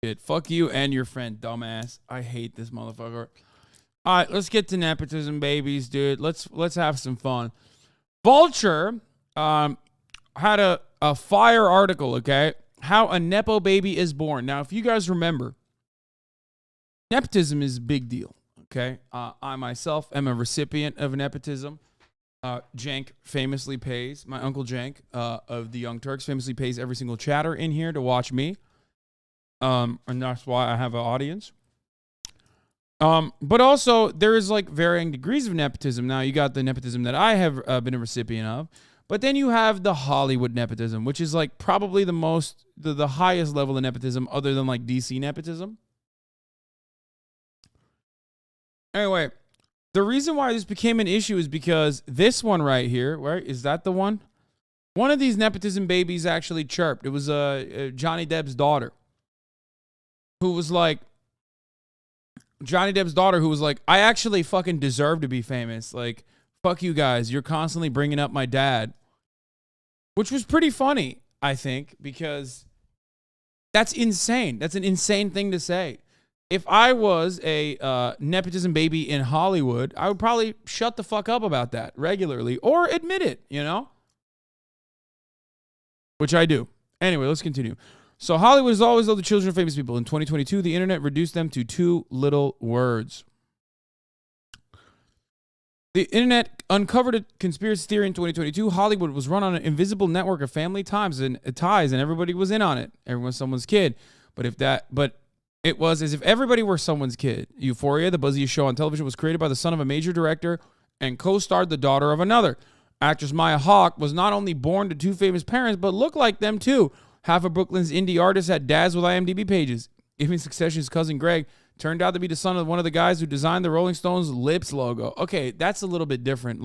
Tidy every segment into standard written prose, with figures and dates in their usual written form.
Shit, fuck you and your friend, dumbass. I hate this motherfucker. All right, let's get to nepotism babies, dude. Let's have some fun. Vulture had a fire article, okay? How a Nepo baby is born. Now, if you guys remember, nepotism is a big deal, okay? I myself am a recipient of nepotism. Jank famously pays, my Uncle Jank of the Young Turks famously pays every single chatter in here to watch me. And that's why I have an audience. But also, there is like varying degrees of nepotism. Now, you got the nepotism that I have been a recipient of. But then you have the Hollywood nepotism, which is like probably the highest level of nepotism other than like DC nepotism. Anyway, the reason why this became an issue is because this one right here, right? Is that the one? One of these nepotism babies actually chirped. It was Johnny Depp's daughter who was like, I actually fucking deserve to be famous. Like, fuck you guys. You're constantly bringing up my dad. Which was pretty funny, I think, because that's insane. That's an insane thing to say. If I was a nepotism baby in Hollywood, I would probably shut the fuck up about that regularly or admit it, you know? Which I do. Anyway, let's continue. So Hollywood has always loved the children of famous people. In 2022, the internet reduced them to 2 little words. The internet uncovered a conspiracy theory in 2022. Hollywood was run on an invisible network of family ties, and everybody was in on it. Everyone's someone's kid. But it was as if everybody were someone's kid. Euphoria, the buzziest show on television, was created by the son of a major director and co-starred the daughter of another. Actress Maya Hawke was not only born to 2 famous parents, but looked like them too. Half of Brooklyn's indie artists had dads with IMDb pages. Even Succession's cousin Greg turned out to be the son of one of the guys who designed the Rolling Stones Lips logo. Okay, that's a little bit different.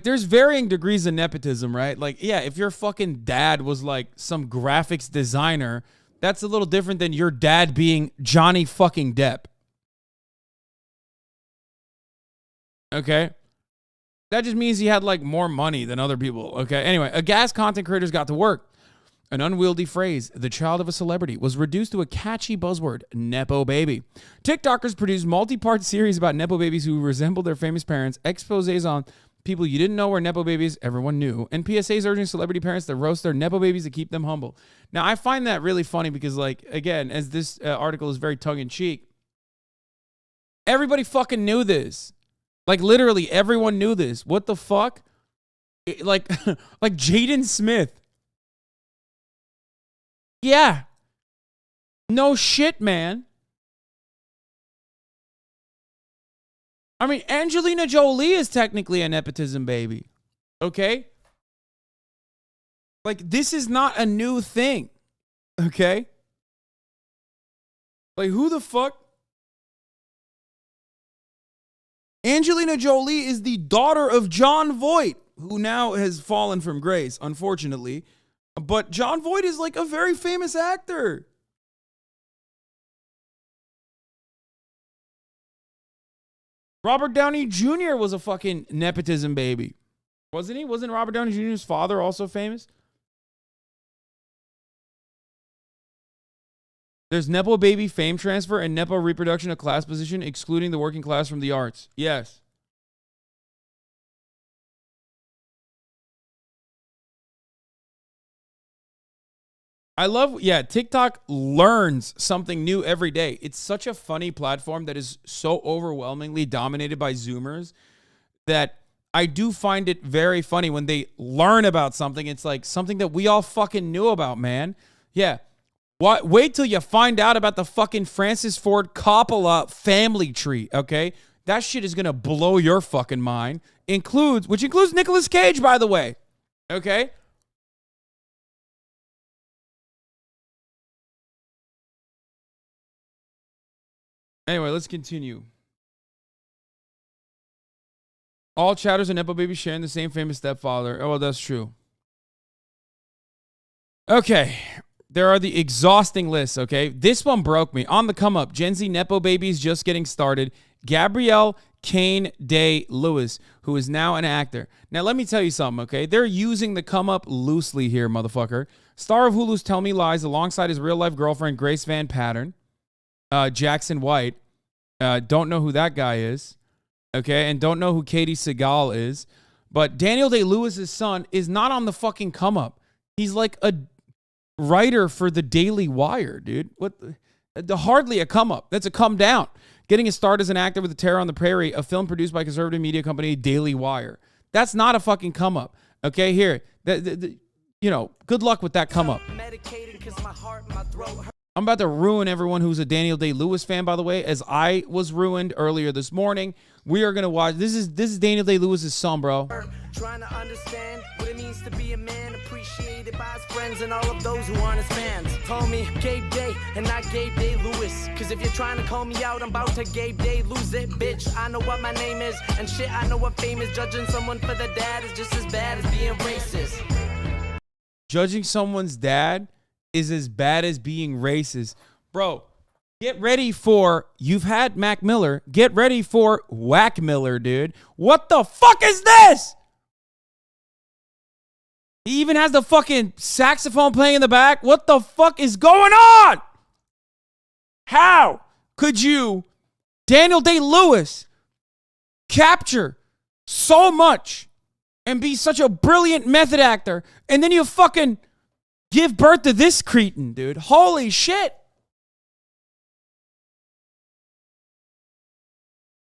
There's varying degrees of nepotism, right? Like, yeah, if your fucking dad was like some graphics designer, that's a little different than your dad being Johnny fucking Depp. Okay? That just means he had like more money than other people. Okay? Anyway, aghast content creators got to work. An unwieldy phrase, the child of a celebrity, was reduced to a catchy buzzword, Nepo baby. TikTokers produced multi-part series about Nepo babies who resembled their famous parents, exposés on people you didn't know were Nepo babies, everyone knew, and PSAs urging celebrity parents to roast their Nepo babies to keep them humble. Now, I find that really funny because, like, again, as this article is very tongue-in-cheek, everybody fucking knew this. Like, literally, everyone knew this. What the fuck? Like Jaden Smith. Yeah. No shit, man. I mean, Angelina Jolie is technically a nepotism baby. Okay? Like, this is not a new thing. Okay? Like, who the fuck? Angelina Jolie is the daughter of Jon Voight, who now has fallen from grace, unfortunately. But Jon Voight is like a very famous actor. Robert Downey Jr. was a fucking nepotism baby. Wasn't he? Wasn't Robert Downey Jr.'s father also famous? There's Nepo baby fame transfer and Nepo reproduction of class position, excluding the working class from the arts. Yes. I love, TikTok learns something new every day. It's such a funny platform that is so overwhelmingly dominated by Zoomers that I do find it very funny when they learn about something. It's like something that we all fucking knew about, man. Yeah. Wait till you find out about the fucking Francis Ford Coppola family tree, okay? That shit is going to blow your fucking mind. Which includes Nicolas Cage, by the way. Okay? Anyway, let's continue. All chatters and Nepo babies sharing the same famous stepfather. Oh, well, that's true. Okay. There are the exhausting lists, okay? This one broke me. On the come up, Gen Z Nepo babies just getting started. Gabrielle Kane Day-Lewis, who is now an actor. Now, let me tell you something, okay? They're using the come up loosely here, motherfucker. Star of Hulu's Tell Me Lies alongside his real-life girlfriend, Grace Van Pattern, Jackson White. Don't know who that guy is, okay? And don't know who Katie Seagal is. But Daniel Day-Lewis's son is not on the fucking come up. He's like a writer for the Daily Wire, dude. What? Hardly a come up. That's a come down. Getting his start as an actor with The Terror on the Prairie, a film produced by conservative media company Daily Wire. That's not a fucking come up. Okay, here. Good luck with that come up. I'm about to ruin everyone who's a Daniel Day-Lewis fan, by the way, as I was ruined earlier this morning. We are going to watch. This is Daniel Day-Lewis's son, bro. Trying to understand what it means to be a man, appreciated by his friends and all of those who aren't his fans. Call me Gabe Day and not Gabe Day-Lewis. Cause if you're trying to call me out, I'm about to Gabe Day lose it, bitch. I know what my name is, and shit, I know what fame is. Judging someone for their dad is just as bad as being racist. Judging someone's dad is as bad as being racist. Bro, get ready for, you've had Mac Miller, get ready for Whack Miller, dude. What the fuck is this? He even has the fucking saxophone playing in the back. What the fuck is going on? How could you, Daniel Day-Lewis, capture so much and be such a brilliant method actor, and then you fucking give birth to this cretin, dude? Holy shit.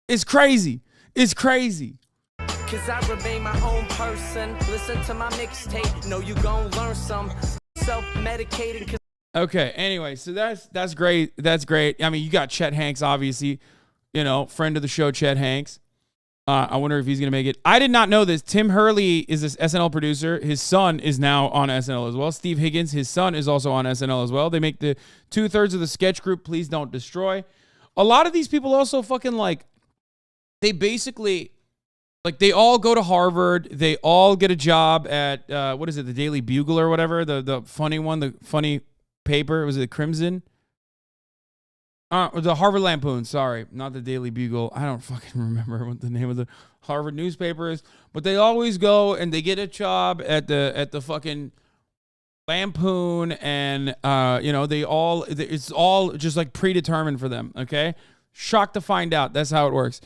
It's crazy. It's crazy. Cause I remain my own person. Listen to my mixtape. Know you gon' learn some. Self-medicating. Okay, anyway, so that's great. That's great. I mean, you got Chet Hanks, obviously. Friend of the show, Chet Hanks. I wonder if he's going to make it. I did not know this. Tim Hurley is this SNL producer. His son is now on SNL as well. Steve Higgins, his son, is also on SNL as well. They make the 2/3 of the sketch group, Please Don't Destroy. A lot of these people also fucking they basically, they all go to Harvard. They all get a job at, the Daily Bugle or whatever, the funny one, the funny paper. Was it Crimson? The Harvard Lampoon, sorry, not the Daily Bugle. I don't fucking remember what the name of the Harvard newspaper is, but they always go and they get a job at the fucking Lampoon, and it's all just predetermined for them. Okay, shocked to find out that's how it works.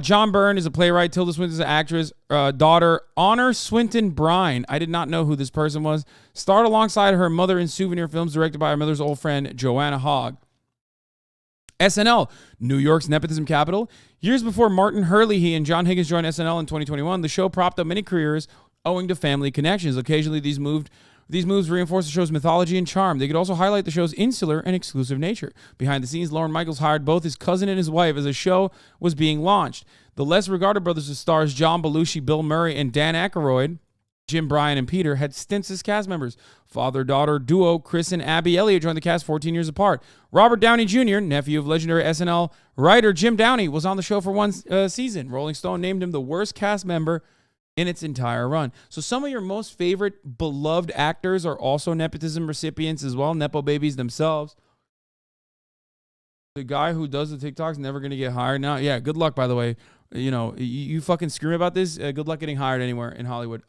John Byrne is a playwright. Tilda Swinton is an actress. Daughter Honor Swinton Brine. I did not know who this person was. Starred alongside her mother in Souvenir films directed by her mother's old friend Joanna Hogg. SNL, New York's nepotism capital. Years before Martin Hurley and John Higgins joined SNL in 2021, the show propped up many careers owing to family connections. Occasionally, these moves reinforce the show's mythology and charm. They could also highlight the show's insular and exclusive nature. Behind the scenes, Lorne Michaels hired both his cousin and his wife as the show was being launched. The less regarded brothers of stars John Belushi, Bill Murray, and Dan Aykroyd, Jim, Brian, and Peter, had stints as cast members. Father-daughter duo Chris and Abby Elliott joined the cast 14 years apart. Robert Downey Jr., nephew of legendary SNL writer Jim Downey, was on the show for one season. Rolling Stone named him the worst cast member in its entire run. So some of your most favorite beloved actors are also nepotism recipients as well, Nepo babies themselves. The guy who does the TikTok's never going to get hired now. Yeah, good luck, by the way. You fucking scream about this. Good luck getting hired anywhere in Hollywood.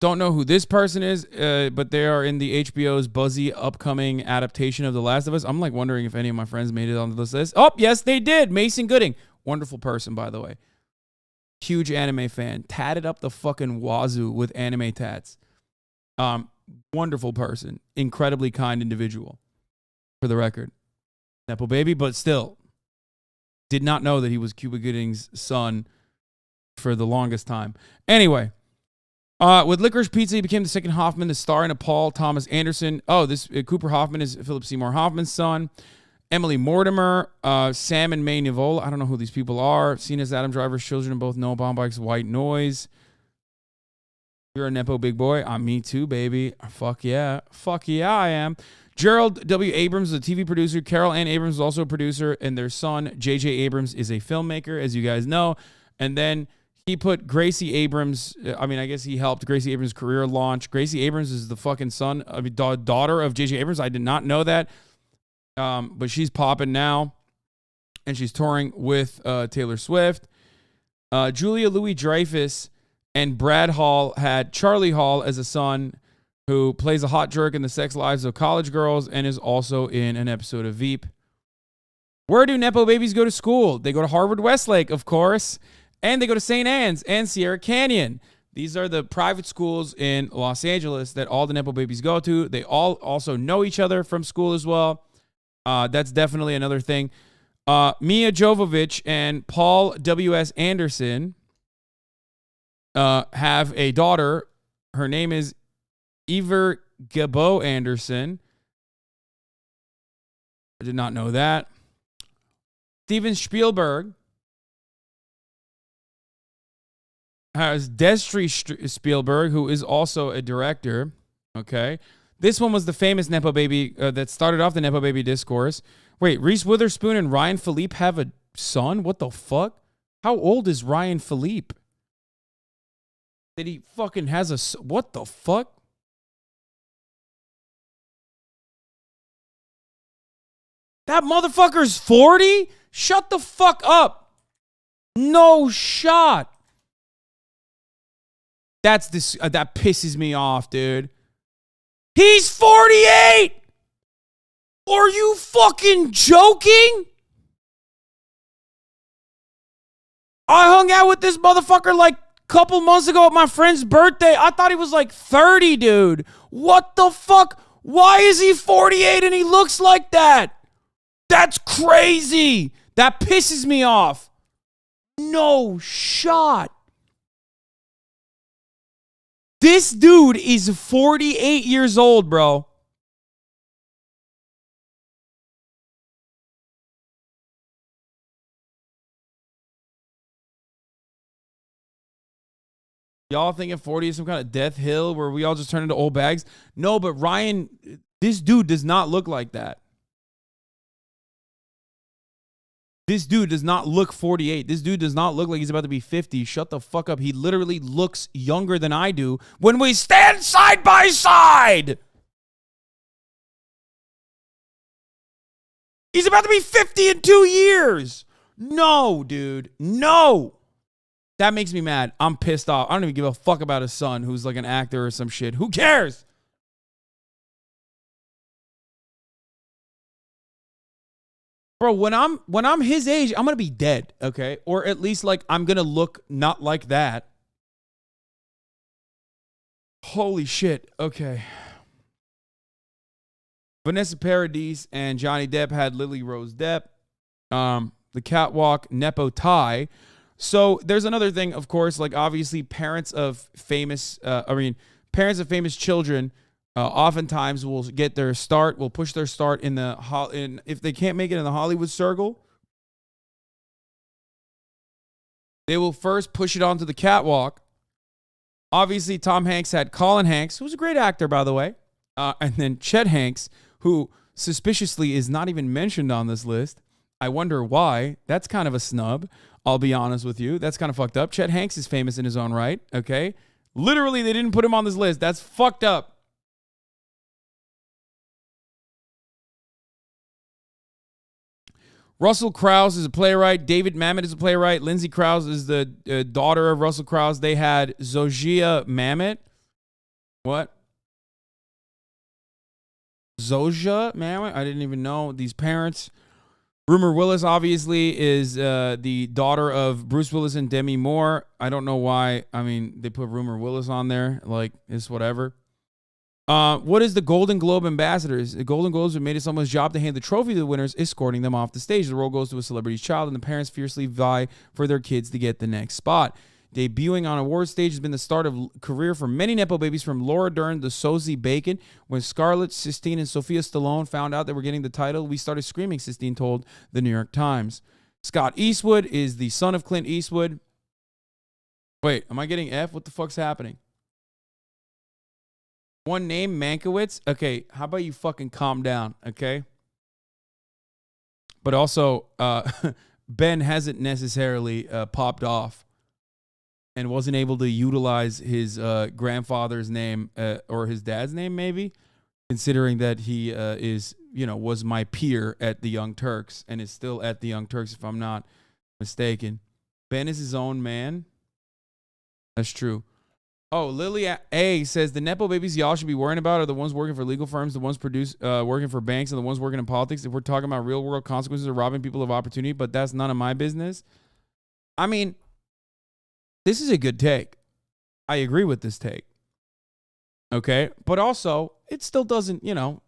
Don't know who this person is, but they are in the HBO's buzzy upcoming adaptation of The Last of Us. I'm wondering if any of my friends made it onto this list. Oh, yes, they did. Mason Gooding. Wonderful person, by the way. Huge anime fan. Tatted up the fucking wazoo with anime tats. Wonderful person. Incredibly kind individual, for the record. Nepo baby, but still. Did not know that he was Cuba Gooding's son for the longest time. Anyway. With Licorice Pizza, he became the second Hoffman to star in a Paul Thomas Anderson. Oh, this Cooper Hoffman is Philip Seymour Hoffman's son. Emily Mortimer, Sam and May Nivola. I don't know who these people are. Seen as Adam Driver's children in both Noah Baumbach's White Noise. You're a Nepo big boy. Me too, baby. Fuck yeah. Fuck yeah, I am. Gerald W. Abrams is a TV producer. Carol Ann Abrams is also a producer. And their son, J.J. Abrams, is a filmmaker, as you guys know. And then he put Gracie Abrams, I guess he helped Gracie Abrams' career launch. Gracie Abrams is the fucking daughter of J.J. Abrams. I did not know that. But she's popping now. and she's touring with Taylor Swift. Julia Louis-Dreyfus and Brad Hall had Charlie Hall as a son who plays a hot jerk in the sex lives of college girls and is also in an episode of Veep. Where do Nepo babies go to school? They go to Harvard Westlake, of course, and they go to St. Anne's and Sierra Canyon. These are the private schools in Los Angeles that all the Nepo babies go to. They all also know each other from school as well. That's definitely another thing. Mia Jovovich and Paul W.S. Anderson have a daughter. Her name is Ever Gabo Anderson. I did not know that. Steven Spielberg has Destry Spielberg, who is also a director. Okay. This one was the famous Nepo baby that started off the Nepo baby discourse. Wait, Reese Witherspoon and Ryan Philippe have a son? What the fuck? How old is Ryan Philippe? That he fucking has a... What the fuck? That motherfucker's 40? Shut the fuck up. No shot. That pisses me off, dude. He's 48! Are you fucking joking? I hung out with this motherfucker like a couple months ago at my friend's birthday. I thought he was like 30, dude. What the fuck? Why is he 48 and he looks like that? That's crazy. That pisses me off. No shot. This dude is 48 years old, bro. Y'all thinking 40 is some kind of death hill where we all just turn into old bags? No, but Ryan, this dude does not look like that. This dude does not look 48. This dude does not look like he's about to be 50. Shut the fuck up. He literally looks younger than I do when we stand side by side. He's about to be 50 in 2 years. No, dude. No. That makes me mad. I'm pissed off. I don't even give a fuck about his son who's like an actor or some shit. Who cares? Bro, when I'm his age, I'm going to be dead, okay? Or at least like I'm going to look not like that. Holy shit. Okay. Vanessa Paradis and Johnny Depp had Lily Rose Depp. The catwalk Nepo tie. So there's another thing, of course, like obviously parents of famous children oftentimes will get their start, will push their start in if they can't make it in the Hollywood circle, they will first push it onto the catwalk. Obviously, Tom Hanks had Colin Hanks, who's a great actor, by the way, and then Chet Hanks, who suspiciously is not even mentioned on this list. I wonder why. That's kind of a snub. I'll be honest with you. That's kind of fucked up. Chet Hanks is famous in his own right, okay? Literally, they didn't put him on this list. That's fucked up. Russell Krause is a playwright. David Mamet is a playwright. Lindsay Krause is the daughter of Russell Krause. They had Zojia Mamet. What? Zojia Mamet? I didn't even know. These parents. Rumor Willis, obviously, is the daughter of Bruce Willis and Demi Moore. I don't know why. I mean, they put Rumor Willis on there. Like, it's whatever. What is the Golden Globe ambassadors? The Golden Globes have made it someone's job to hand the trophy to the winners, escorting them off the stage. The role goes to a celebrity's child, and the parents fiercely vie for their kids to get the next spot. Debuting on award stage has been the start of career for many Nepo babies, from Laura Dern to Sosie Bacon. When Scarlett, Sistine, and Sophia Stallone found out they were getting the title, we started screaming, Sistine told the New York Times. Scott Eastwood is the son of Clint Eastwood. Wait, am I getting F? What the fuck's happening? One name, Mankiewicz. Okay, how about you fucking calm down, okay? But also, Ben hasn't necessarily popped off and wasn't able to utilize his grandfather's name or his dad's name, maybe. considering that he is, was my peer at the Young Turks and is still at the Young Turks, if I'm not mistaken. Ben is his own man. That's true. Oh, Lily A says the Nepo babies y'all should be worrying about are the ones working for legal firms, the ones working for banks, and the ones working in politics. If we're talking about real world consequences of robbing people of opportunity, but that's none of my business. I mean, this is a good take. I agree with this take. Okay. But also, it still doesn't,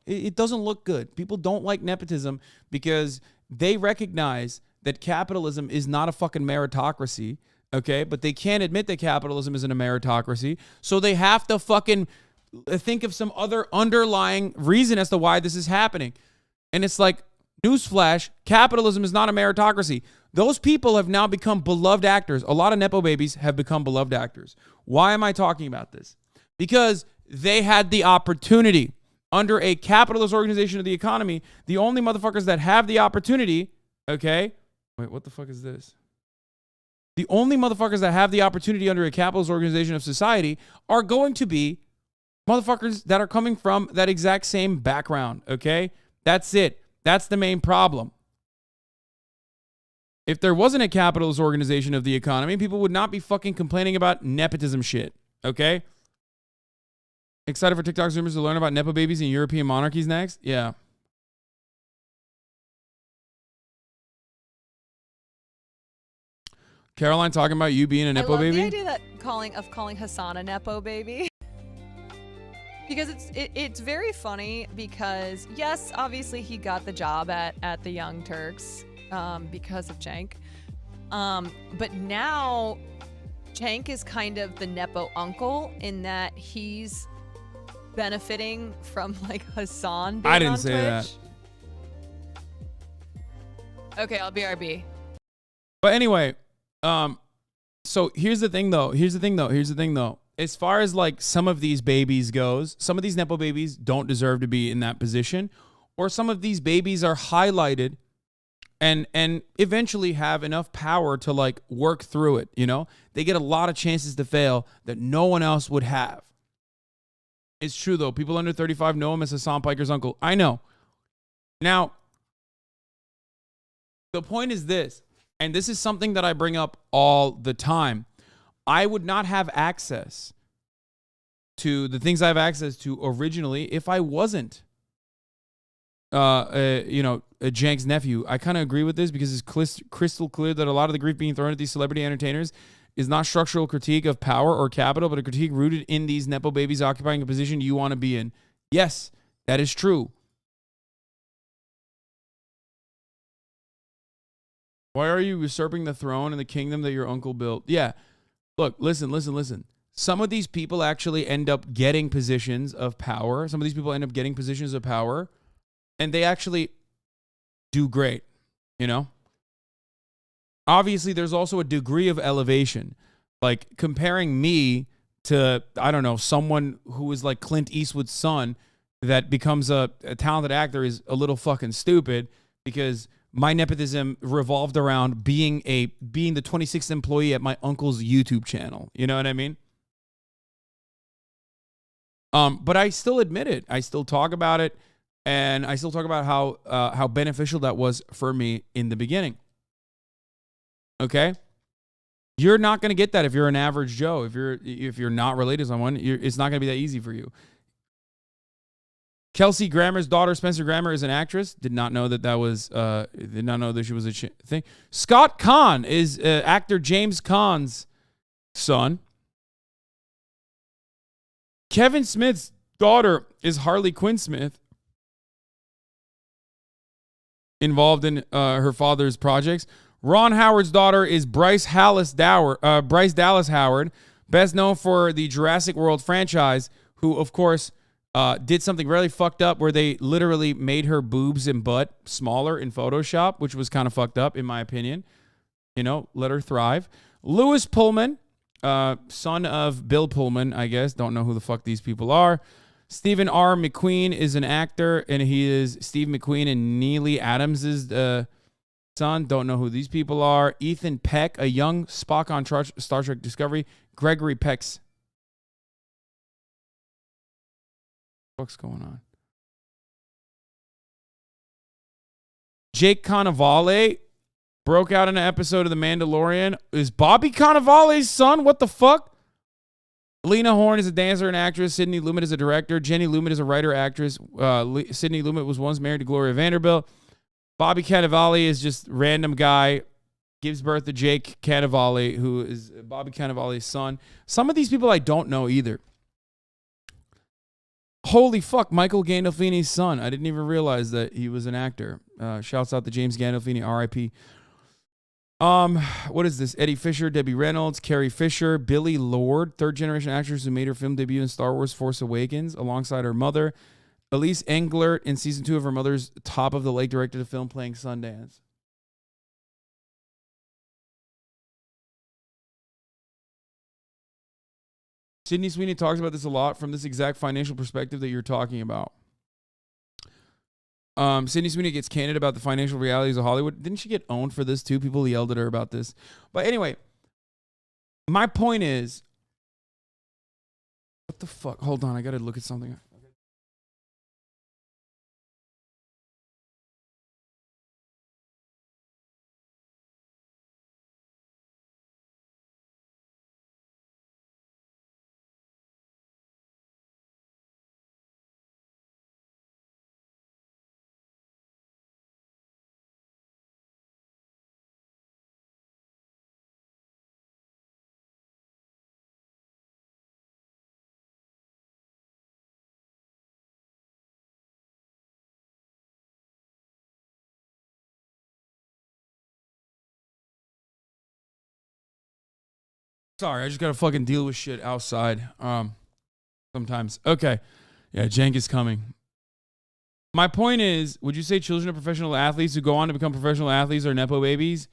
it doesn't look good. People don't like nepotism because they recognize that capitalism is not a fucking meritocracy. Okay, but they can't admit that capitalism isn't a meritocracy, so they have to fucking think of some other underlying reason as to why this is happening. And it's like, newsflash, capitalism is not a meritocracy. Those people have now become beloved actors. A lot of Nepo babies have become beloved actors. Why am I talking about this? Because they had the opportunity. Under a capitalist organization of the economy, the only motherfuckers that have the opportunity, okay? Wait, what the fuck is this? The only motherfuckers that have the opportunity under a capitalist organization of society are going to be motherfuckers that are coming from that exact same background, okay? That's it. That's the main problem. If there wasn't a capitalist organization of the economy, people would not be fucking complaining about nepotism shit, okay? Excited for TikTok Zoomers to learn about Nepo babies and European monarchies next? Yeah. Caroline talking about you being a Nepo baby? I love the idea that calling Hassan a Nepo baby. Because it's very funny because, yes, obviously he got the job at the Young Turks because of Cenk. But now Cenk is kind of the Nepo uncle in that he's benefiting from like Hassan being I didn't on say Twitch. that. Okay, I'll BRB. But anyway, so here's the thing though. As far as like some of these babies goes, some of these Nepo babies don't deserve to be in that position, or some of these babies are highlighted and eventually have enough power to like work through it. They get a lot of chances to fail that no one else would have. It's true though. People under 35 know him as Hassan Piker's uncle. I know. Now, the point is this. And this is something that I bring up all the time. I would not have access to the things I have access to originally if I wasn't, Cenk's nephew. I kind of agree with this because it's crystal clear that a lot of the grief being thrown at these celebrity entertainers is not structural critique of power or capital, but a critique rooted in these Nepo babies occupying a position you want to be in. Yes, that is true. Why are you usurping the throne and the kingdom that your uncle built? Yeah. Look, listen. Some of these people actually end up getting positions of power. Some of these people end up getting positions of power, and they actually do great, Obviously, there's also a degree of elevation. Like comparing me to, I don't know, someone who is like Clint Eastwood's son that becomes a talented actor is a little fucking stupid because my nepotism revolved around being the 26th employee at my uncle's YouTube channel. You know what I mean? But I still admit it. I still talk about it, and I still talk about how beneficial that was for me in the beginning. Okay? You're not going to get that if you're an average Joe. If you're not related to someone, it's not going to be that easy for you. Kelsey Grammer's daughter, Spencer Grammer, is an actress. Did not know that was. Did not know that she was a thing. Scott Kahn is actor James Caan's son. Kevin Smith's daughter is Harley Quinn Smith, involved in her father's projects. Ron Howard's daughter is Bryce Dallas Howard, best known for the Jurassic World franchise, who, of course, did something really fucked up where they literally made her boobs and butt smaller in Photoshop, which was kind of fucked up, in my opinion. Let her thrive. Lewis Pullman, son of Bill Pullman, I guess. Don't know who the fuck these people are. Stephen R. McQueen is an actor, and he is Steve McQueen and Neely Adams' son. Don't know who these people are. Ethan Peck, a young Spock on Star Trek Discovery. Gregory Peck's. What's going on? Jake Cannavale broke out in an episode of The Mandalorian. Is Bobby Cannavale's son? What the fuck? Lena Horne is a dancer and actress. Sidney Lumet is a director. Jenny Lumet is a writer-actress. Sidney Lumet was once married to Gloria Vanderbilt. Bobby Cannavale is just random guy. Gives birth to Jake Cannavale, who is Bobby Cannavale's son. Some of these people I don't know either. Holy fuck, Michael Gandolfini's son. I didn't even realize that he was an actor. Shouts out to James Gandolfini, R.I.P. What is this? Eddie Fisher, Debbie Reynolds, Carrie Fisher, Billy Lord, third-generation actress who made her film debut in Star Wars Force Awakens alongside her mother. Elise Englert in season 2 of her mother's Top of the Lake directed a film playing Sundance. Sydney Sweeney talks about this a lot from this exact financial perspective that you're talking about. Sydney Sweeney gets candid about the financial realities of Hollywood. Didn't she get owned for this too? People yelled at her about this. But anyway, my point is, what the fuck? Hold on, I gotta look at something. Sorry, I just gotta fucking deal with shit outside. Sometimes. Okay. Yeah, Jank is coming. My point is, would you say children of professional athletes who go on to become professional athletes are Nepo babies?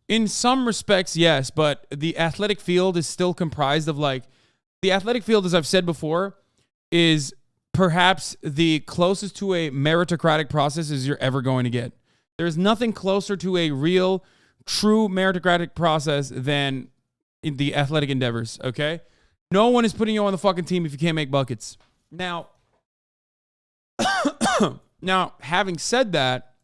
In some respects, yes, but the athletic field is still comprised of the athletic field, as I've said before, is perhaps the closest to a meritocratic process as you're ever going to get. There's nothing closer to a real, true meritocratic process than in the athletic endeavors, okay? No one is putting you on the fucking team if you can't make buckets. Now, having said that,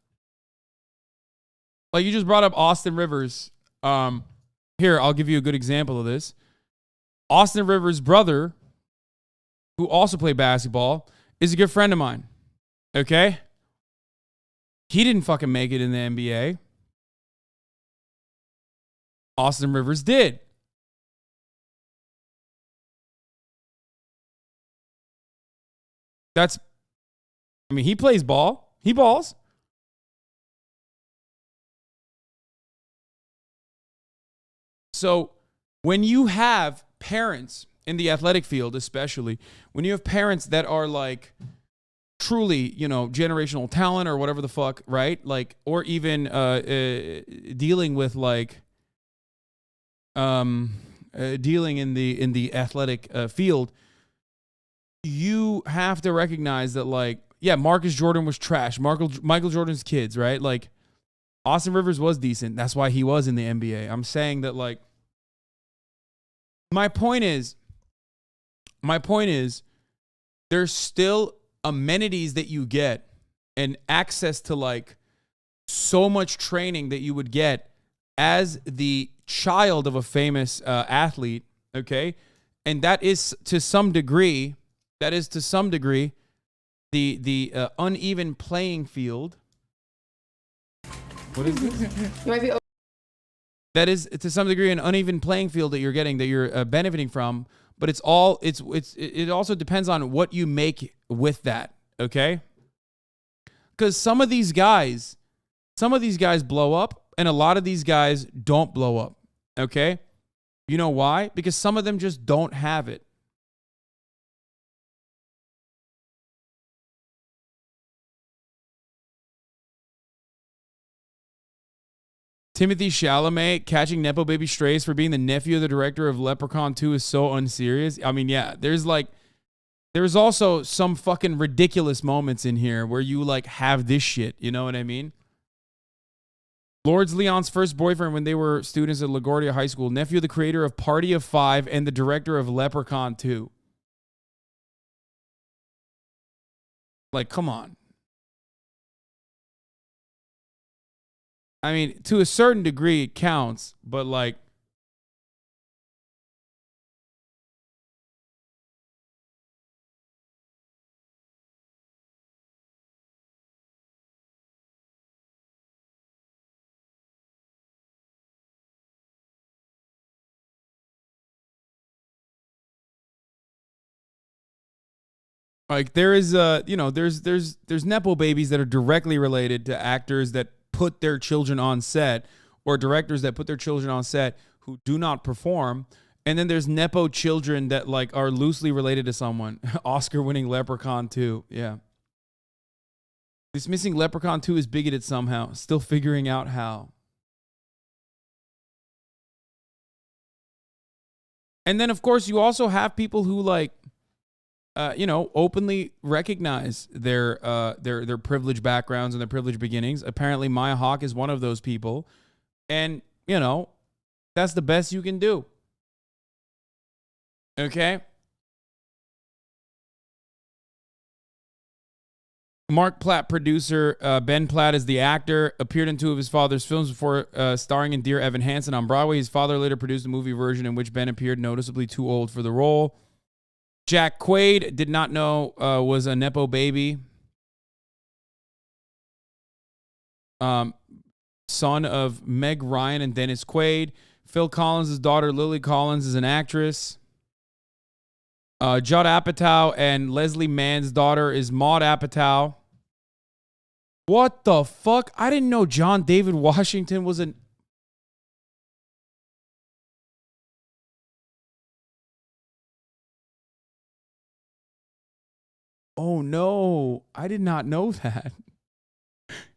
like you just brought up Austin Rivers. Here, I'll give you a good example of this. Austin Rivers' brother, who also played basketball, is a good friend of mine, okay? He didn't fucking make it in the NBA. Austin Rivers did. He plays ball. He balls. So when you have parents in the athletic field, especially, when you have parents that are like truly, generational talent or whatever the fuck, right? Like, or even dealing with dealing in the athletic field, you have to recognize that, Marcus Jordan was trash. Michael Jordan's kids, right? Like, Austin Rivers was decent. That's why he was in the NBA. I'm saying that, my point is, there's still amenities that you get and access to, so much training that you would get as the child of a famous athlete, okay? And that is to some degree the uneven playing field. What is this? You might be. That is to some degree an uneven playing field that you're getting, that you're benefiting from. But it also depends on what you make with that. Okay. Because some of these guys blow up, and a lot of these guys don't blow up. Okay. You know why? Because some of them just don't have it. Timothy Chalamet catching Nepo baby strays for being the nephew of the director of Leprechaun 2 is so unserious. I mean, yeah, there's also some fucking ridiculous moments in here where you have this shit. You know what I mean? Lords Leon's first boyfriend when they were students at LaGuardia High School. Nephew of the creator of Party of Five and the director of Leprechaun 2. Come on. I mean, to a certain degree, it counts, but like, there's Nepo babies that are directly related to actors that put their children on set, or directors that put their children on set who do not perform. And then there's Nepo children that like are loosely related to someone. Oscar-winning Leprechaun 2. Yeah. This missing Leprechaun 2 is bigoted somehow. Still figuring out how. And then, of course, you also have people who like, openly recognize their privileged backgrounds and their privileged beginnings. Apparently, Maya Hawke is one of those people. And, that's the best you can do. Okay? Mark Platt, producer. Ben Platt is the actor. Appeared in 2 of his father's films before starring in Dear Evan Hansen on Broadway. His father later produced a movie version in which Ben appeared noticeably too old for the role. Jack Quaid, did not know, was a Nepo baby. Son of Meg Ryan and Dennis Quaid. Phil Collins' daughter, Lily Collins, is an actress. Judd Apatow and Leslie Mann's daughter is Maud Apatow. What the fuck? I didn't know John David Washington was an... Oh no, I did not know that.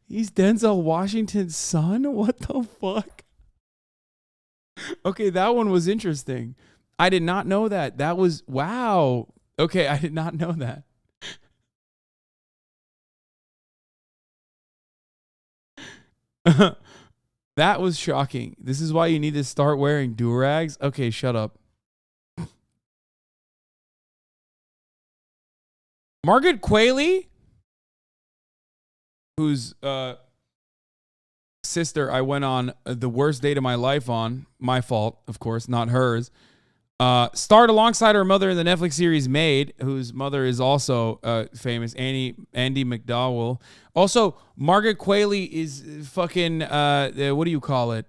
He's Denzel Washington's son? What the fuck? Okay, that one was interesting. I did not know that. That was, wow. Okay, I did not know that. That was shocking. This is why you need to start wearing do-rags? Okay, shut up. Margaret Qualley, whose sister I went on the worst date of my life on, my fault, of course, not hers, starred alongside her mother in the Netflix series Maid, whose mother is also famous, Andy McDowell. Also, Margaret Qualley is fucking, what do you call it?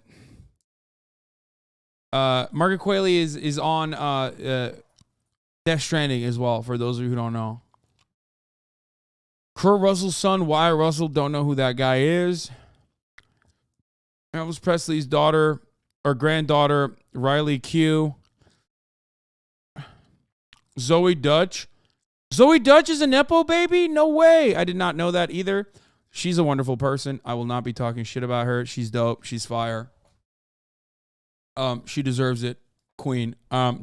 Margaret Qualley is on Death Stranding as well, for those of you who don't know. Kurt Russell's son, Wyatt Russell, don't know who that guy is. Elvis Presley's daughter, or granddaughter, Riley Q. Zoe Dutch. Zoe Dutch is a Nepo baby? No way. I did not know that either. She's a wonderful person. I will not be talking shit about her. She's dope. She's fire. She deserves it. Queen.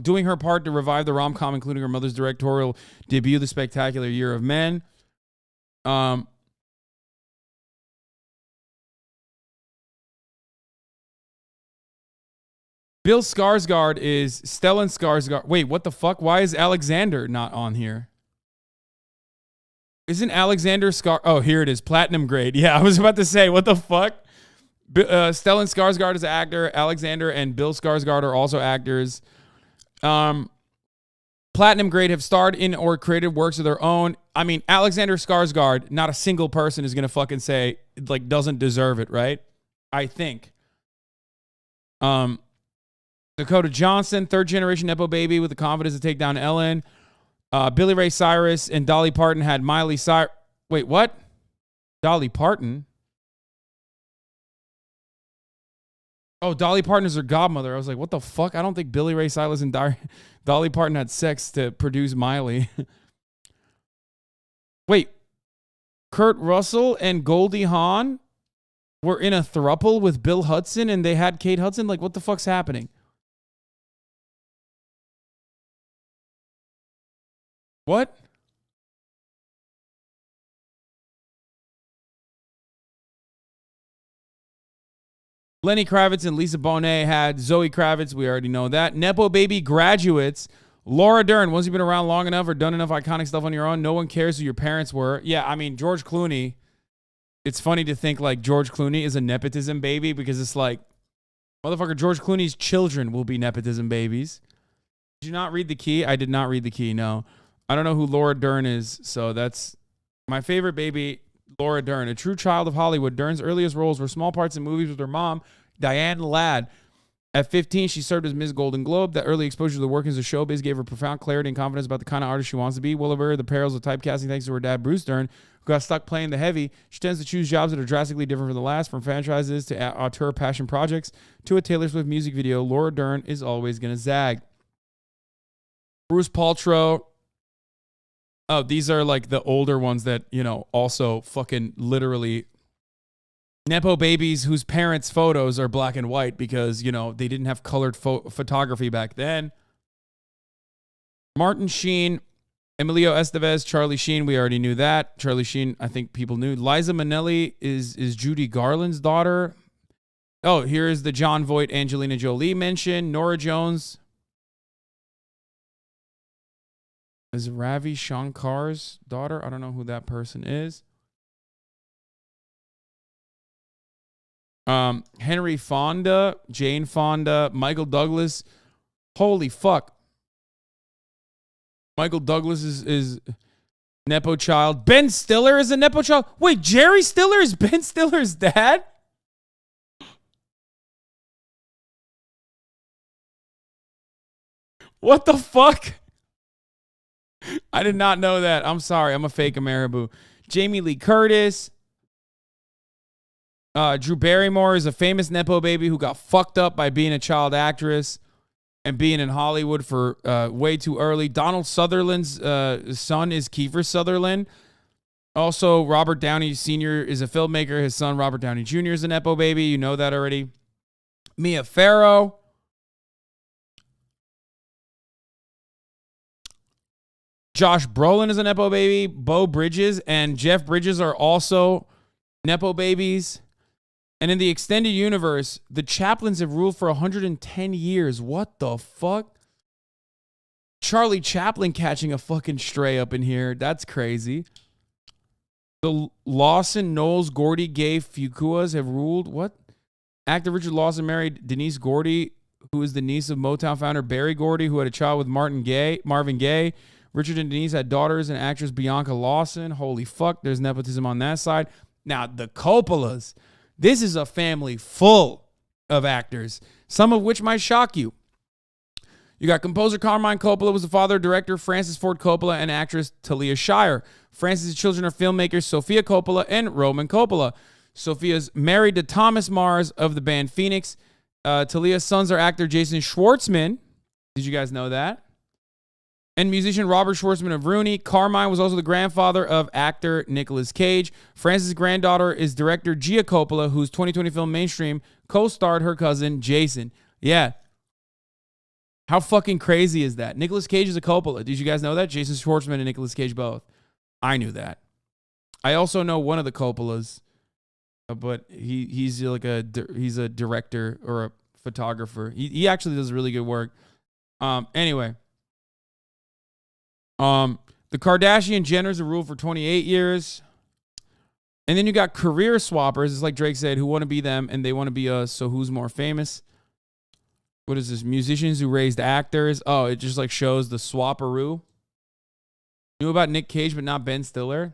Doing her part to revive the rom-com, including her mother's directorial debut, The Spectacular Year of Men. Bill Skarsgård is Stellan Skarsgård. Wait, what the fuck? Why is Alexander not on here? Isn't Alexander Oh, here it is. Platinum grade. Yeah, I was about to say, what the fuck? Stellan Skarsgård is an actor. Alexander and Bill Skarsgård are also actors. Platinum grade, have starred in or created works of their own. I mean, Alexander Skarsgård, not a single person is going to fucking say, like, doesn't deserve it, right? I think. Dakota Johnson, third generation Nepo baby with the confidence to take down Ellen. Billy Ray Cyrus and Dolly Parton had Miley Cyrus. Wait, what? Dolly Parton? Oh, Dolly Parton is her godmother. I was like, what the fuck? I don't think Billy Ray Cyrus and Dolly Parton had sex to produce Miley. Wait, Kurt Russell and Goldie Hawn were in a throuple with Bill Hudson and they had Kate Hudson? Like, what the fuck's happening? What? Lenny Kravitz and Lisa Bonet had Zoe Kravitz. We already know that. Nepo baby graduates. Laura Dern. Once you've been around long enough or done enough iconic stuff on your own, no one cares who your parents were. Yeah, I mean, George Clooney it's funny to think like George Clooney is a nepotism baby because it's like, motherfucker, George Clooney's children will be nepotism babies. Did you not read The Key? I did not read The Key, no. I don't know who Laura Dern is, so that's my favorite baby, Laura Dern. A true child of Hollywood, Dern's earliest roles were small parts in movies with her mom, Diane Ladd. At 15, she served as Ms. Golden Globe. That early exposure to the workings of showbiz gave her profound clarity and confidence about the kind of artist she wants to be. Well aware of the perils of typecasting thanks to her dad, Bruce Dern, who got stuck playing the heavy. She tends to choose jobs that are drastically different from the last, from franchises to auteur passion projects to a Taylor Swift music video. Laura Dern is always going to zag. Bruce Paltrow. Oh, these are like the older ones that, you know, also fucking literally Nepo babies whose parents' photos are black and white because, you know, they didn't have colored photography back then. Martin Sheen, Emilio Estevez, Charlie Sheen. We already knew that. Charlie Sheen, I think people knew. Liza Minnelli is Judy Garland's daughter. Oh, here's the John Voight, Angelina Jolie mention. Nora Jones is Ravi Shankar's daughter. I don't know who that person is. Henry Fonda, Jane Fonda, Michael Douglas. Holy fuck. Michael Douglas is Nepo child. Ben Stiller is a Nepo child. Wait, Jerry Stiller is Ben Stiller's dad? What the fuck? I did not know that. I'm sorry. I'm a fake Ameriboo. Jamie Lee Curtis. Drew Barrymore is a famous Nepo baby who got fucked up by being a child actress and being in Hollywood for way too early. Donald Sutherland's son is Kiefer Sutherland. Also, Robert Downey Sr. is a filmmaker. His son, Robert Downey Jr. is a Nepo baby. You know that already. Mia Farrow. Josh Brolin is a Nepo baby. Beau Bridges and Jeff Bridges are also Nepo babies. And in the extended universe, the Chaplins have ruled for 110 years. What the fuck? Charlie Chaplin catching a fucking stray up in here. That's crazy. The Lawson, Knowles, Gordy, Gay, Fuquas have ruled. What? Actor Richard Lawson married Denise Gordy, who is the niece of Motown founder Berry Gordy, who had a child with Marvin Gaye. Richard and Denise had daughters and actress Bianca Lawson. Holy fuck, there's nepotism on that side. Now, the Coppolas. This is a family full of actors, some of which might shock you. You got composer Carmine Coppola was the father of director Francis Ford Coppola and actress Talia Shire. Francis' children are filmmakers Sofia Coppola and Roman Coppola. Sophia's married to Thomas Mars of the band Phoenix. Talia's sons are actor Jason Schwartzman. Did you guys know that? And musician Robert Schwartzman of Rooney. Carmine was also the grandfather of actor Nicolas Cage. Frances' granddaughter is director Gia Coppola, whose 2020 film Mainstream co-starred her cousin Jason. Yeah. How fucking crazy is that? Nicolas Cage is a Coppola. Did you guys know that? Jason Schwartzman and Nicolas Cage both. I knew that. I also know one of the Coppolas, but he's a director or a photographer. He actually does really good work. Anyway. The Kardashian Jenners are ruled for 28 years. And then you got career swappers. It's like Drake said, who want to be them and they want to be us. So who's more famous? What is this? Musicians who raised actors. Oh, it just like shows the swapperoo. Knew about Nick Cage, but not Ben Stiller.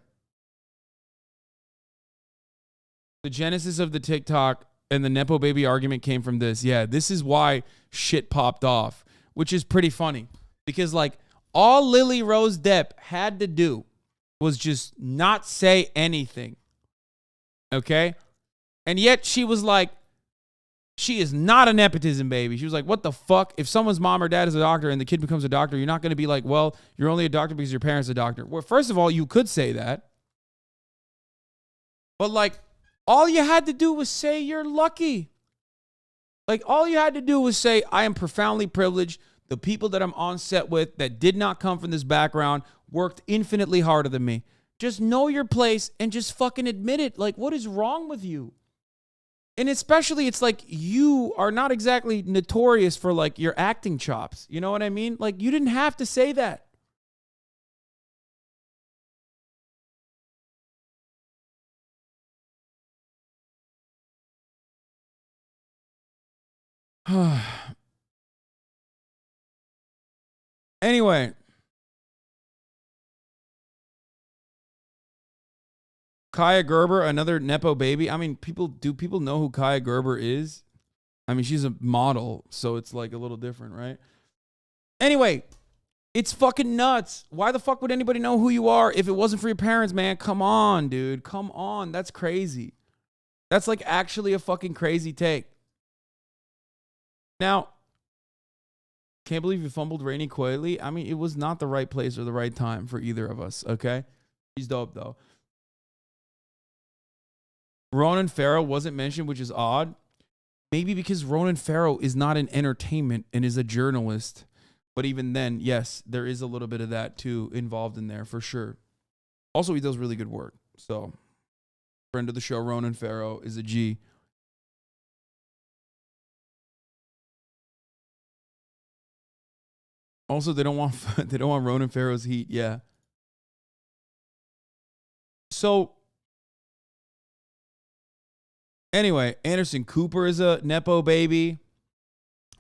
The genesis of the TikTok and the Nepo baby argument came from this. Yeah, this is why shit popped off, which is pretty funny. Because like, all Lily Rose Depp had to do was just not say anything. Okay? And yet she was like, she is not a nepotism baby. She was like, what the fuck? If someone's mom or dad is a doctor and the kid becomes a doctor, you're not going to be like, well, you're only a doctor because your parents are a doctor. Well, first of all, you could say that. But like, all you had to do was say you're lucky. Like, all you had to do was say, I am profoundly privileged. The people that I'm on set with that did not come from this background worked infinitely harder than me. Just know your place and just fucking admit it. Like, what is wrong with you? And especially, it's like you are not exactly notorious for like your acting chops. You know what I mean? Like, you didn't have to say that. Anyway, Kaya Gerber, another Nepo baby. I mean, do people know who Kaya Gerber is? I mean, she's a model, so it's like a little different, right? Anyway, it's fucking nuts. Why the fuck would anybody know who you are if it wasn't for your parents, man? Come on, dude. Come on. That's crazy. That's like actually a fucking crazy take. Now, can't believe you fumbled Rainey Coily. I mean, it was not the right place or the right time for either of us, okay? She's dope, though. Ronan Farrow wasn't mentioned, which is odd. Maybe because Ronan Farrow is not in entertainment and is a journalist. But even then, yes, there is a little bit of that too involved in there for sure. Also, he does really good work. So, friend of the show, Ronan Farrow, is a G. Also, they don't want Ronan Farrow's heat. Yeah. So, anyway, Anderson Cooper is a Nepo baby.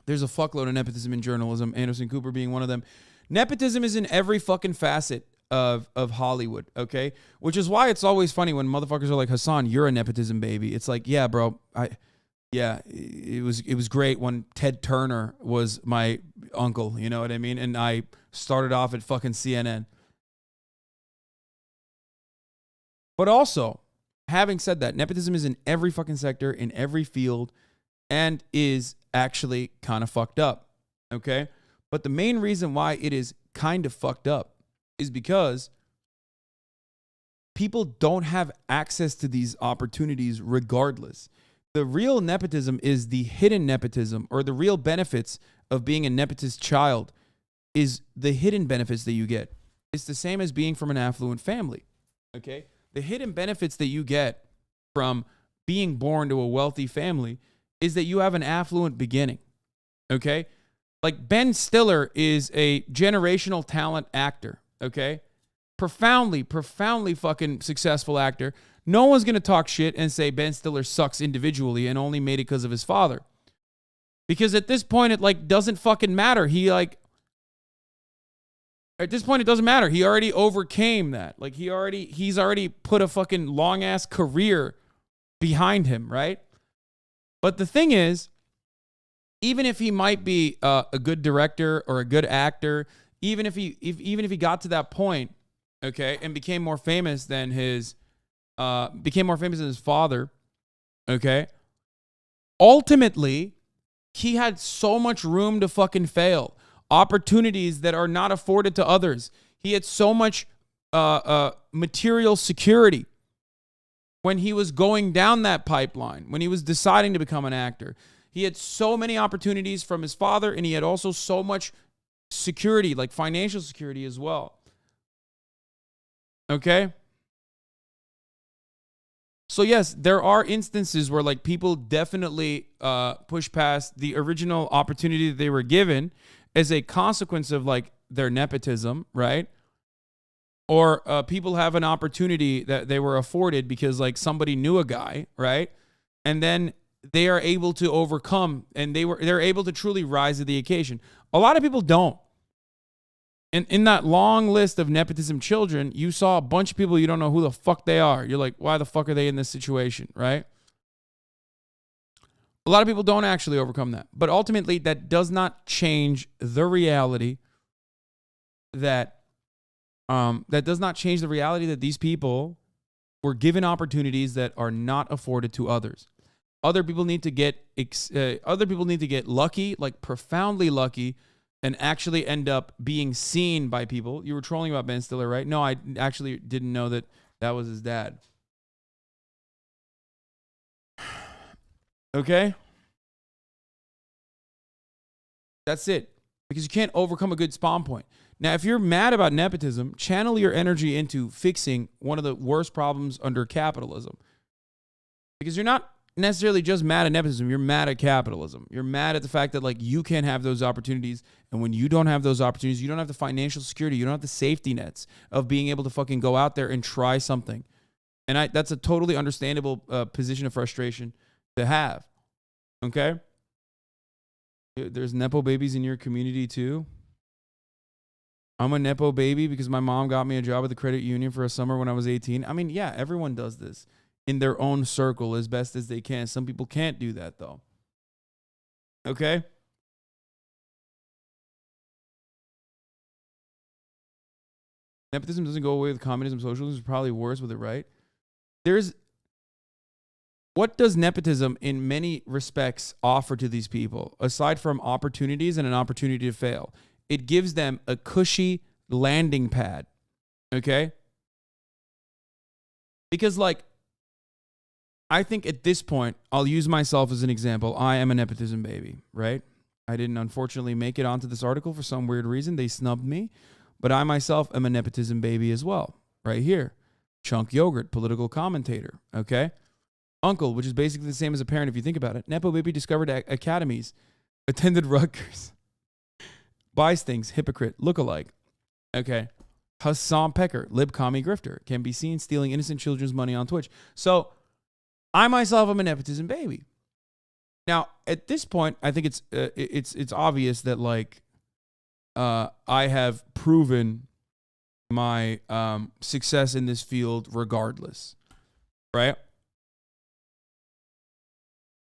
There's a fuckload of nepotism in journalism, Anderson Cooper being one of them. Nepotism is in every fucking facet of Hollywood, okay? Which is why it's always funny when motherfuckers are like, Hasan, you're a nepotism baby. It's like, yeah, bro, it was great when Ted Turner was my uncle, you know what I mean? And I started off at fucking CNN. But also, having said that, nepotism is in every fucking sector, in every field, and is actually kind of fucked up, okay? But the main reason why it is kind of fucked up is because people don't have access to these opportunities regardless. The real nepotism is the hidden nepotism, or the real benefits of being a nepotist child is the hidden benefits that you get. It's the same as being from an affluent family, okay? The hidden benefits that you get from being born to a wealthy family is that you have an affluent beginning, okay? Like Ben Stiller is a generational talent actor, okay? Profoundly fucking successful actor. No one's going to talk shit and say Ben Stiller sucks individually and only made it because of his father. Because at this point, it like doesn't fucking matter. At this point, it doesn't matter. He already overcame that. Like he's already put a fucking long ass career behind him, right? But the thing is, even if he might be a good director or a good actor, even if he got to that point, okay, and became more famous than his father, okay, ultimately, he had so much room to fucking fail. Opportunities that are not afforded to others. He had so much material security when he was going down that pipeline, when he was deciding to become an actor. He had so many opportunities from his father, and he had also so much security, like financial security as well. Okay? So yes, there are instances where like people definitely push past the original opportunity that they were given as a consequence of like their nepotism, right? Or people have an opportunity that they were afforded because like somebody knew a guy, right? And then they are able to overcome, and they're able to truly rise to the occasion. A lot of people don't. And in that long list of nepotism children, you saw a bunch of people you don't know who the fuck they are. You're like, why the fuck are they in this situation, right? A lot of people don't actually overcome that. But ultimately, that does not change the reality that that these people were given opportunities that are not afforded to others. Other people need to get lucky, like profoundly lucky, and actually end up being seen by people. You were trolling about Ben Stiller, right? No, I actually didn't know that was his dad. Okay? That's it. Because you can't overcome a good spawn point. Now, if you're mad about nepotism, channel your energy into fixing one of the worst problems under capitalism. Because you're not necessarily just mad at nepotism, you're mad at capitalism. You're mad at the fact that like you can't have those opportunities, and when you don't have those opportunities, you don't have the financial security, you don't have the safety nets of being able to fucking go out there and try something. And that's a totally understandable position of frustration to have. Okay? There's Nepo babies in your community too. I'm a Nepo baby because my mom got me a job at the credit union for a summer when I was 18. I mean, yeah, everyone does this in their own circle as best as they can. Some people can't do that though. Okay? Nepotism doesn't go away with communism. Socialism is probably worse with it, right? What does nepotism in many respects offer to these people, aside from opportunities and an opportunity to fail? It gives them a cushy landing pad, okay? Because, like, I think at this point, I'll use myself as an example. I am a nepotism baby, right? I didn't, unfortunately, make it onto this article for some weird reason. They snubbed me. But I myself am a nepotism baby as well, right here. Chunk Yogurt, political commentator, okay? Uncle, which is basically the same as a parent if you think about it. Nepo baby discovered academies, attended Rutgers. Buys things, hypocrite, lookalike. Okay. Hassan Pecker, lib commie grifter, can be seen stealing innocent children's money on Twitch. So I myself am a nepotism baby. Now, at this point, I think it's obvious that, like, I have proven my success in this field regardless, right?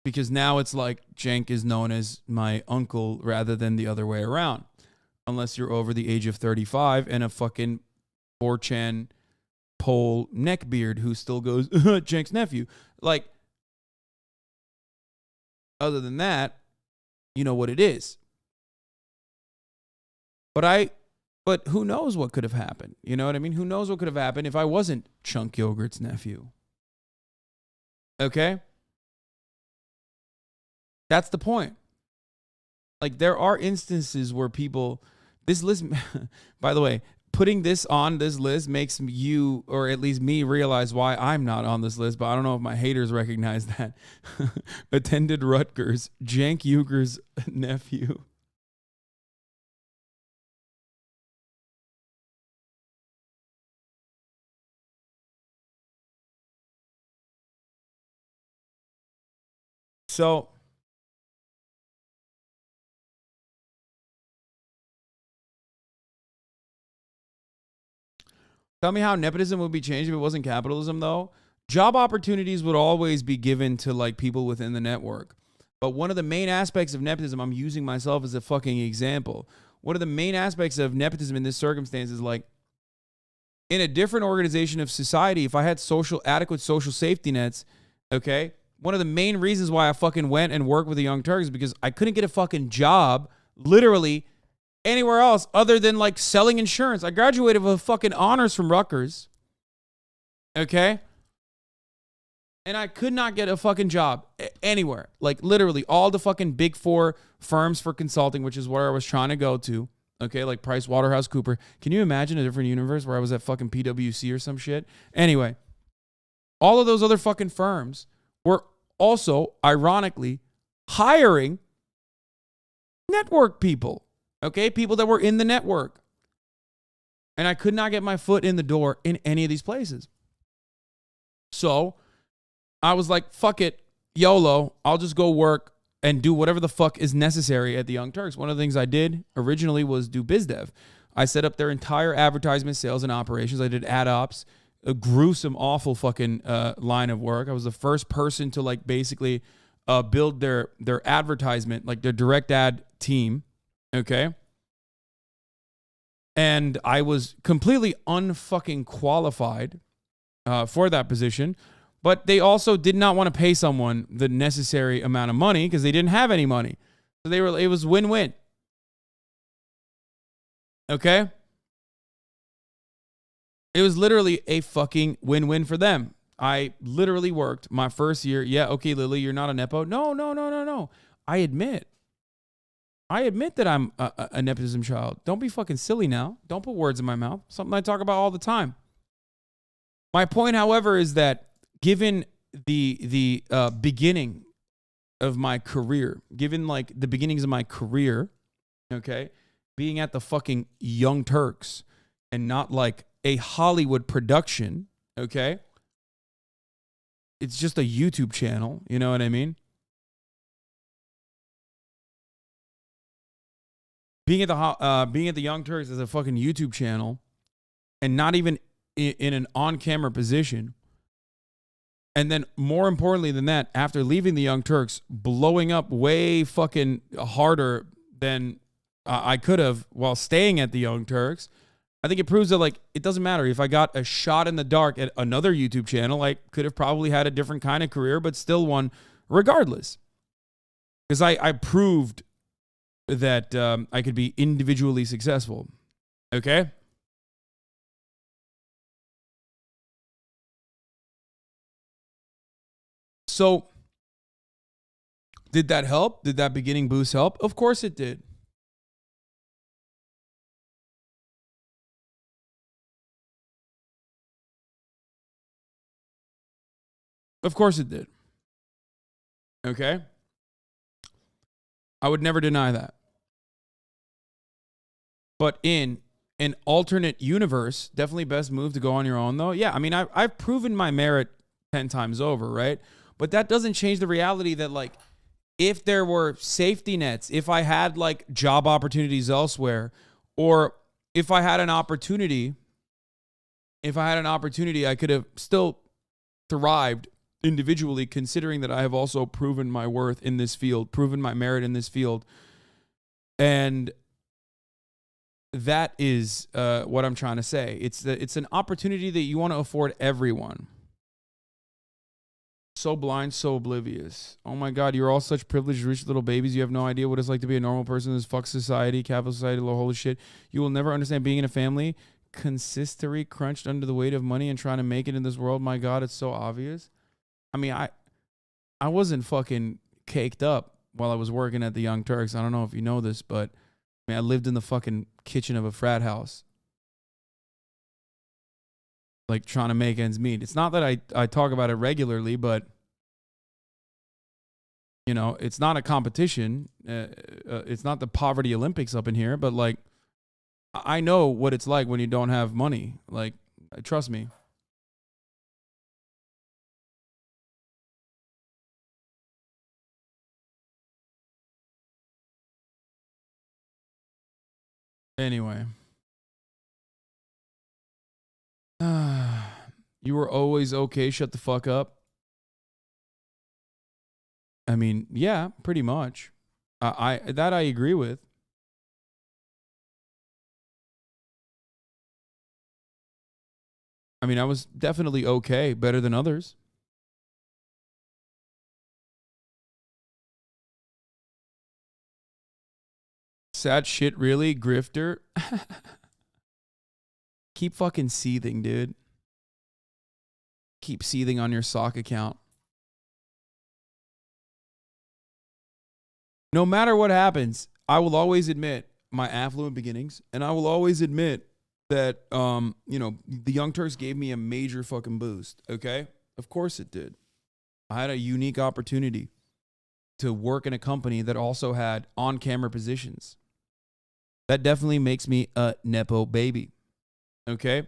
Because now it's like Cenk is known as my uncle rather than the other way around. Unless you're over the age of 35 and a fucking 4chan pole neckbeard who still goes, Cenk's nephew. Like, other than that, you know what it is. But who knows what could have happened? You know what I mean? Who knows what could have happened if I wasn't Chunk Yogurt's nephew? Okay? That's the point. Like, there are instances where people, this list, by the way, putting this on this list makes you, or at least me, realize why I'm not on this list, but I don't know if my haters recognize that. Attended Rutgers, Cenk Uyghur's nephew. So, tell me how nepotism would be changed if it wasn't capitalism, though. Job opportunities would always be given to, like, people within the network. But one of the main aspects of nepotism, I'm using myself as a fucking example. One of the main aspects of nepotism in this circumstance is, like, in a different organization of society, if I had adequate social safety nets, okay, one of the main reasons why I fucking went and worked with the Young Turks is because I couldn't get a fucking job, literally, anywhere else other than, like, selling insurance. I graduated with fucking honors from Rutgers. Okay? And I could not get a fucking job anywhere. Like, literally, all the fucking big four firms for consulting, which is where I was trying to go to. Okay? Like PricewaterhouseCoopers. Can you imagine a different universe where I was at fucking PwC or some shit? Anyway, all of those other fucking firms were also, ironically, hiring network people. Okay? People that were in the network. And I could not get my foot in the door in any of these places. So I was like, fuck it, YOLO. I'll just go work and do whatever the fuck is necessary at the Young Turks. One of the things I did originally was do biz dev. I set up their entire advertisement, sales, and operations. I did ad ops, a gruesome, awful fucking line of work. I was the first person to, like, basically build their advertisement, like their direct ad team. Okay. And I was completely unfucking qualified for that position. But they also did not want to pay someone the necessary amount of money because they didn't have any money. So it was win-win. Okay? It was literally a fucking win-win for them. I literally worked my first year. Yeah, okay, Lily, you're not a Nepo. No. I admit that I'm a nepotism child. Don't be fucking silly now. Don't put words in my mouth. Something I talk about all the time. My point, however, is that given the beginning of my career, given, like, the beginnings of my career, okay, being at the fucking Young Turks and not, like, a Hollywood production, okay, it's just a YouTube channel, you know what I mean? being at the Young Turks as a fucking YouTube channel, and not even in an on-camera position. And then more importantly than that, after leaving the Young Turks, blowing up way fucking harder than I could have while staying at the Young Turks. I think it proves that, like, it doesn't matter. If I got a shot in the dark at another YouTube channel, I could have probably had a different kind of career, but still won regardless. Because I proved that I could be individually successful. Okay? So, did that help? Did that beginning boost help? Of course it did. Of course it did. Okay? I would never deny that. But in an alternate universe, definitely best move to go on your own, though. Yeah, I mean, I've proven my merit 10 times over, right? But that doesn't change the reality that, like, if there were safety nets, if I had, like, job opportunities elsewhere, or if I had an opportunity, I could have still thrived individually, considering that I have also proven my worth in this field, proven my merit in this field. And that is what I'm trying to say. It's an opportunity that you want to afford everyone. So blind, so oblivious. Oh my God, you're all such privileged, rich little babies. You have no idea what it's like to be a normal person in this fuck society, capital society, holy shit. You will never understand being in a family consistory crunched under the weight of money and trying to make it in this world. My God, it's so obvious. I mean, I wasn't fucking caked up while I was working at the Young Turks. I don't know if you know this, but I mean, I lived in the fucking kitchen of a frat house, like trying to make ends meet. It's not that I talk about it regularly, but you know, it's not a competition. It's not the poverty Olympics up in here, but like, I know what it's like when you don't have money. Like, trust me. Anyway. You were always okay, shut the fuck up. I mean, yeah, pretty much. I agree with. I mean, I was definitely okay, better than others. Sad shit, really? Grifter? Keep fucking seething, dude. Keep seething on your sock account. No matter what happens, I will always admit my affluent beginnings, and I will always admit that, you know, the Young Turks gave me a major fucking boost, okay? Of course it did. I had a unique opportunity to work in a company that also had on-camera positions. That definitely makes me a Nepo baby, okay?